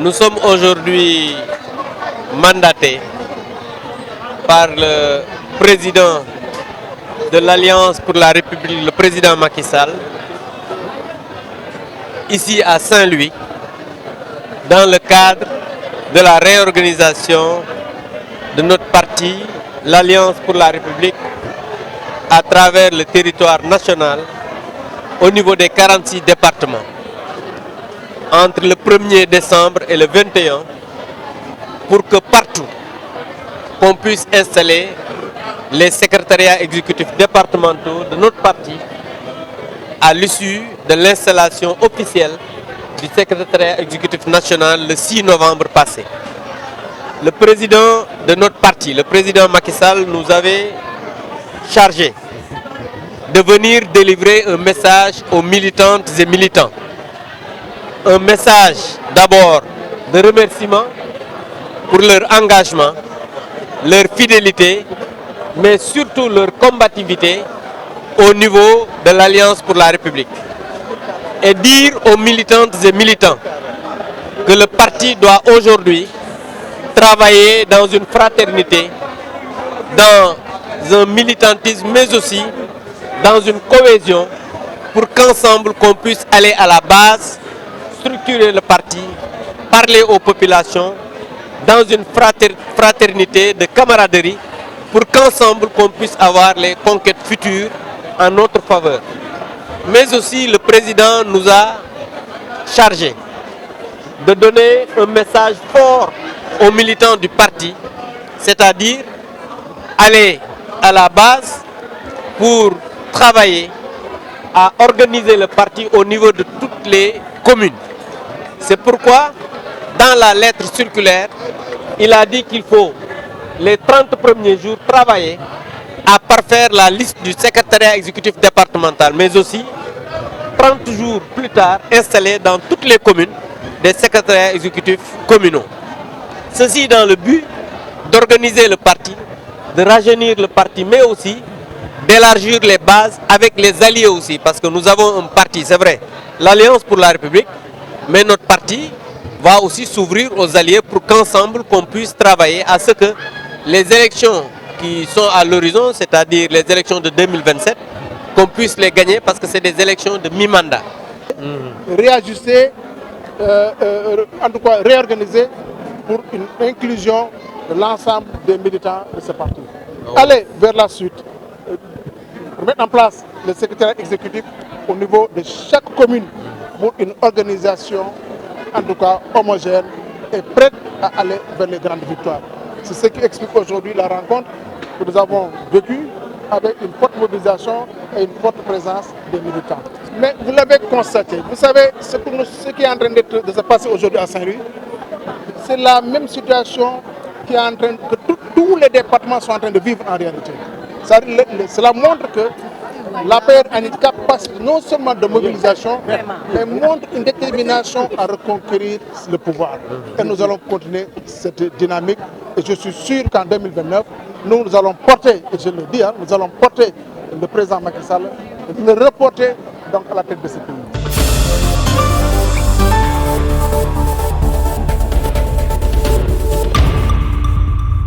Nous sommes aujourd'hui mandatés par le président de l'Alliance pour la République, le président Macky Sall, ici à Saint-Louis, dans le cadre de la réorganisation de notre parti, l'Alliance pour la République, à travers le territoire national, au niveau des 46 départements. Entre le 1er décembre et le 21, pour que partout, qu'on puisse installer les secrétariats exécutifs départementaux de notre parti à l'issue de l'installation officielle du secrétariat exécutif national le 6 novembre passé. Le président de notre parti, le président Macky Sall, nous avait chargé de venir délivrer un message aux militantes et militants. Un message d'abord de remerciement pour leur engagement, leur fidélité, mais surtout leur combativité au niveau de l'Alliance pour la République. Et dire aux militantes et militants que le parti doit aujourd'hui travailler dans une fraternité, dans un militantisme, mais aussi dans une cohésion, pour qu'ensemble qu'on puisse aller à la base, structurer le parti, parler aux populations, dans une fraternité de camaraderie, pour qu'ensemble qu'on puisse avoir les conquêtes futures en notre faveur. Mais aussi le président nous a chargé de donner un message fort aux militants du parti, c'est-à-dire aller à la base pour travailler à organiser le parti au niveau de toutes les communes. C'est pourquoi, dans la lettre circulaire, il a dit qu'il faut, les 30 premiers jours, travailler à parfaire la liste du secrétariat exécutif départemental, mais aussi 30 jours plus tard, installer dans toutes les communes des secrétariats exécutifs communaux. Ceci dans le but d'organiser le parti, de rajeunir le parti, mais aussi d'élargir les bases avec les alliés aussi, parce que nous avons un parti, c'est vrai, l'Alliance pour la République, mais notre parti va aussi s'ouvrir aux alliés pour qu'ensemble qu'on puisse travailler à ce que les élections qui sont à l'horizon, c'est-à-dire les élections de 2027, qu'on puisse les gagner parce que c'est des élections de mi-mandat. Réajuster, en tout cas réorganiser pour une inclusion de l'ensemble des militants de ce parti. Aller vers la suite, mettre en place le secrétariat exécutif au niveau de chaque commune pour une organisation en tout cas homogène et prête à aller vers les grandes victoires. C'est ce qui explique aujourd'hui la rencontre que nous avons vécue avec une forte mobilisation et une forte présence des militants. Mais vous l'avez constaté, vous savez, ce qui est en train de se passer aujourd'hui à Saint-Louis, c'est la même situation qui est en train, que tous les départements sont en train de vivre en réalité. Cela montre que l'APR handicap passe non seulement de mobilisation, mais montre une détermination à reconquérir le pouvoir. Et nous allons continuer cette dynamique. Et je suis sûr qu'en 2029, nous allons porter, et je le dis, nous allons porter le président Macky Sall, le reporter donc à la tête de ce pays.